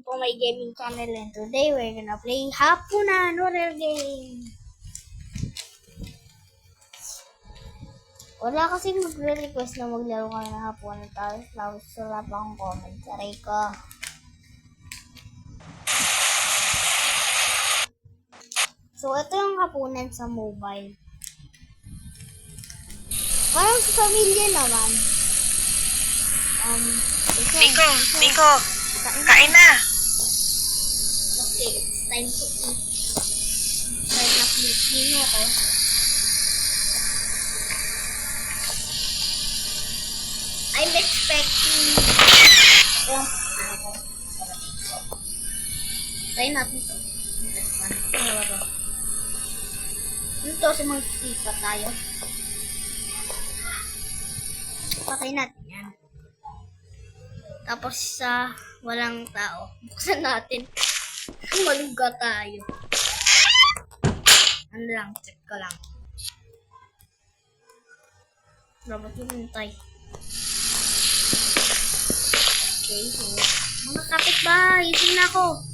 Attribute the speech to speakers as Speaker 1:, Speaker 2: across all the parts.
Speaker 1: po my gaming channel, and today we're gonna play Hapunan horror game. Wala kasi magre-request na maglaro kami ng Hapunan, tapos wala pa akong comment. Saray ko. So ito yung Hapunan sa mobile. Parang sa pamilya naman.
Speaker 2: Miko, kain na.
Speaker 1: Okay, it's time to eat. Start na Pilipino ako. I'm expecting... Try natin ito. Ano ba ito? Ano ito? Kasi magsisipa tayo. Patay natin yan. Tapos sa walang tao, buksan natin. Maluga tayo. Ano lang, check ko lang. Dapat lumintay. Okay, so mga kapitbahay, ising na ako.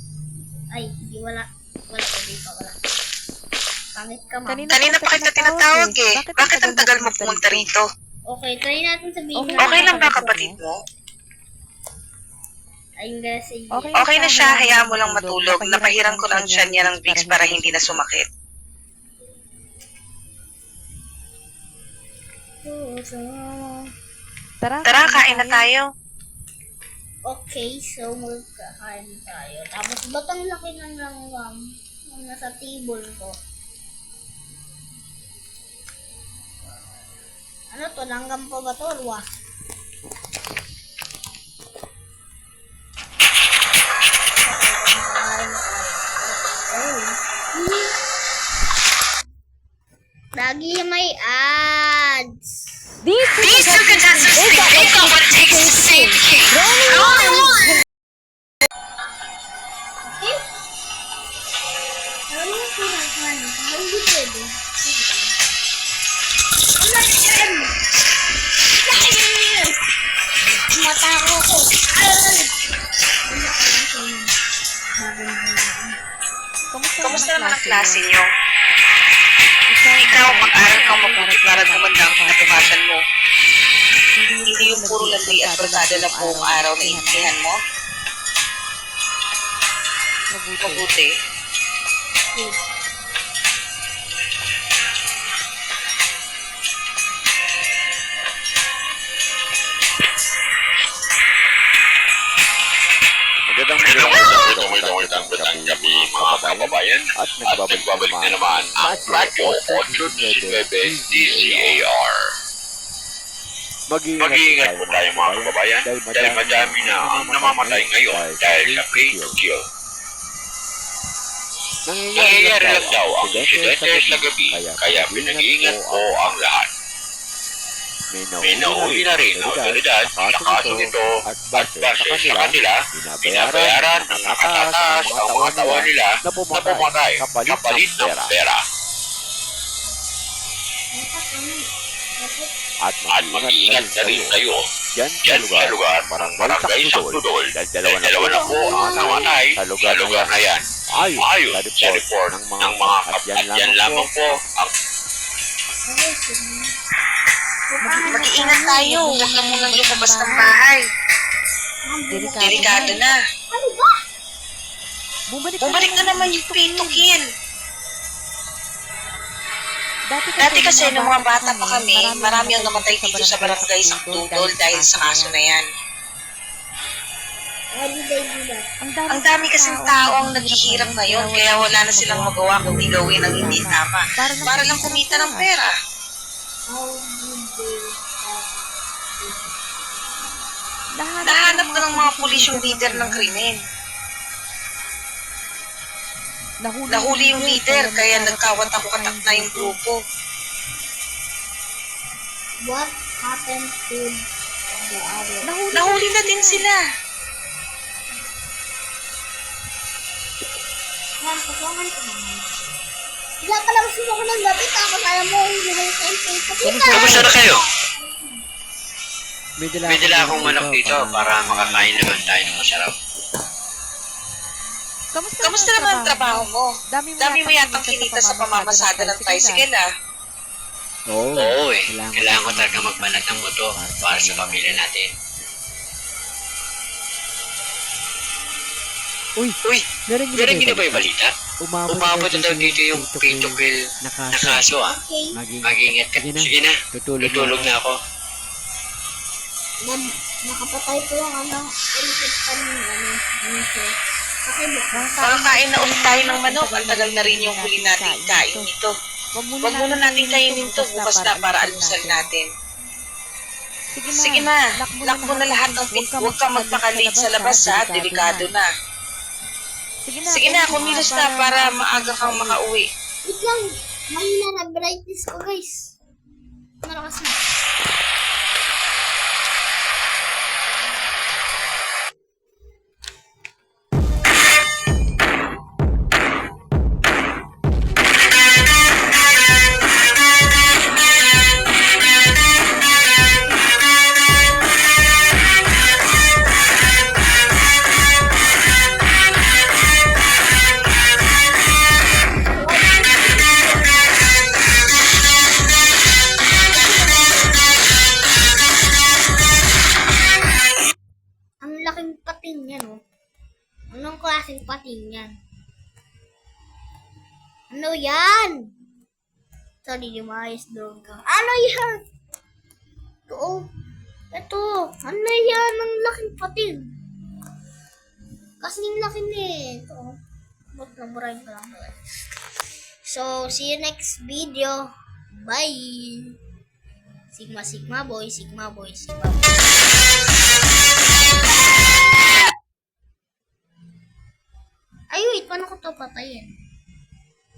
Speaker 1: Ay, hindi, wala. Wala ko dito, wala. Pangit ka, ma'am.
Speaker 2: Kanina pa kita tinatawag eh. Bakit ang tagal mo pumunta rito?
Speaker 1: Okay, try natin sabihin
Speaker 2: Okay lang ba kapatid mo?
Speaker 1: I'm gonna say
Speaker 2: Okay na siya, hayaan mo lang matulog. Napahiran ko lang siya niya ng Vicks para hindi na sumakit. Tara, kain na tayo.
Speaker 1: Okay, so magkakain tayo. Tapos ba't ang laki ng langgam yung nasa table ko? Ano to? Langgam pa ba to? Or what? Lagi may ads.
Speaker 2: These two contestants think of what it takes to save King. Only one!
Speaker 1: Okay? Ano yung pinagman? Hindi pwede. Ano yan? Yan! Matako ko.
Speaker 2: Kamusta naman ang klase niyo? Ikaw, mag-aral kang mabuti para gumanda ang katukasan mo. Hindi yung puro landi at barkada na buong araw na intindihan mo. Mabuti.
Speaker 3: Magandang gabi mga kababayan at nagbabalik na naman ang Radyo 899 DCAR. Mag-iingat po tayo mga kababayan dahil madami na ang namamatay ngayon dahil sa pay to kill. Nangyayari lang daw ang insidente sa gabi kaya pinag-iingat po ang lahat. May nahuli na rin ang otoridad sa kaso nito at base sa kanila, binabayaran ng nakataas ang mga tawa nila na pumatay kapalit ng pera. At mag-iingat na rin kayo dyan sa lugar ng barangay Santudol dahil dalawa na po ang namatay sa lugar na yan. Ayon sa report ng mga kapatyan lamang po ang
Speaker 2: Mag-iingat tayo. Huwag na munang lumabas ng bahay. Delikado na.
Speaker 1: Ano ba?
Speaker 2: Bumalik na naman yung pay to kill. Dati kasi nung mga bata pa kami, marami ang namatay dito sa barangay Santudol dahil sa kaso na yan. Ang dami kasing tao ang naghihirap ngayon kaya wala na silang magawa kundi gawin ang hindi tama. Para lang kumita ng pera. Nahanap na ng mga pulis yung leader ng krimen. Nahuli yung leader kaya nagkawatak-watak na yung grupo.
Speaker 1: What happened to the other?
Speaker 2: Nahuli na din sila.
Speaker 1: Yan, pagkakan ko naman. Wala ka lang sumo ko ng gabi, tapos alam mo, hindi mo yung Facebook.
Speaker 3: Kamusta na kayo?
Speaker 4: May dala akong manok dito para makakain naman tayo ng masarap.
Speaker 2: Kamusta naman ang trabaho mo? Dami mo yatang kinita sa pamamasada ng tricycle ah.
Speaker 3: Oo kailangan ko talaga magbanat ng motor para sa pamilya natin. Uy, narinig niyo ba yung balita? Umabot na daw dito yung pay-to-kill na kaso ah.
Speaker 1: Okay.
Speaker 3: Mag-ingat ka. Sige na, tutulog na ako.
Speaker 1: Nakapatay ko yung ulit pa ng miso. Kasi
Speaker 2: Makakain na ulit tayo ng manok. Ang tagal na rin yung huli natin kain ito. Huwag muna natin kainin ito bukas na para almusal natin. Sige na, lock mo na lahat ng pinto. Huwag kang magpakalate sa labas ha, delikado na. Sige na, kumilos na para maaga kang makauwi.
Speaker 1: wait lang. Mahina na brightness ko, guys. Malakas na. Ang laking pating yan, oh. Anong klaseng pating yan? Ano yan? Sorry, di maayos doon ka. Ano yan? Ito, oh. Ito. Ano yan? Ang laking pating. Kasing laki na eh. Ito, oh. Ba't naburahin ka lang? So, see you next video. Bye! Sigma, Sigma boy, Sigma boy, Sigma boy. Ay, wait, paano ko to patayin?